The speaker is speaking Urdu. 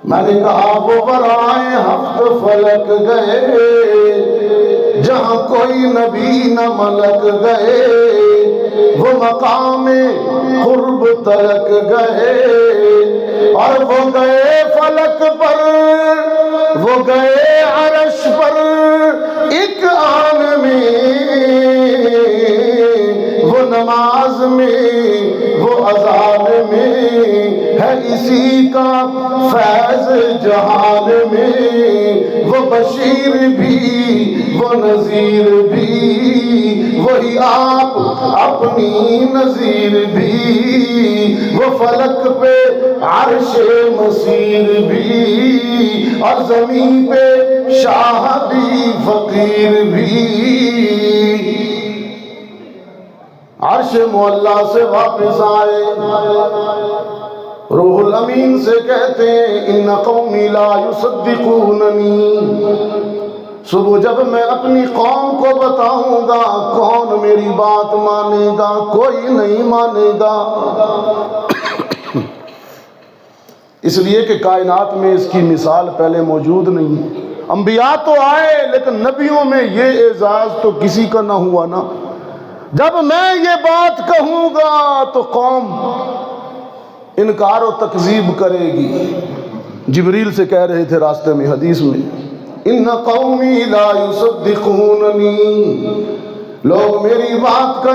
میں نے کہا وہ برائے ہفت فلک گئے جہاں کوئی نبی نہ ملک گئے، وہ مقام قرب تلک گئے، اور وہ گئے فلک پر، وہ گئے عرش پر، ایک آن میں، وہ نماز میں، وہ اذان میں ہے اسی کا فیض جہان میں، وہ بشیر بھی وہ نذیر بھی، وہی آپ اپنی نذیر بھی، وہ فلک پہ عرش مسیر بھی، اور زمین پہ شاہ بھی فقیر بھی۔ عرش معلا سے واپس آئے، روح الامین سے کہتے ہیں ان قومی لا یصدقوننی، صبح جب میں اپنی قوم کو بتاؤں گا کون میری بات مانے گا؟ کوئی نہیں مانے گا۔ اس لیے کہ کائنات میں اس کی مثال پہلے موجود نہیں ہے۔ انبیاء تو آئے لیکن نبیوں میں یہ اعزاز تو کسی کا نہ ہوا نا۔ جب میں یہ بات کہوں گا تو قوم انکار و تکذیب کرے گی۔ جبریل سے کہہ رہے تھے راستے میں، حدیث میں، ان قومی لا یصدقوننی، لوگ میری بات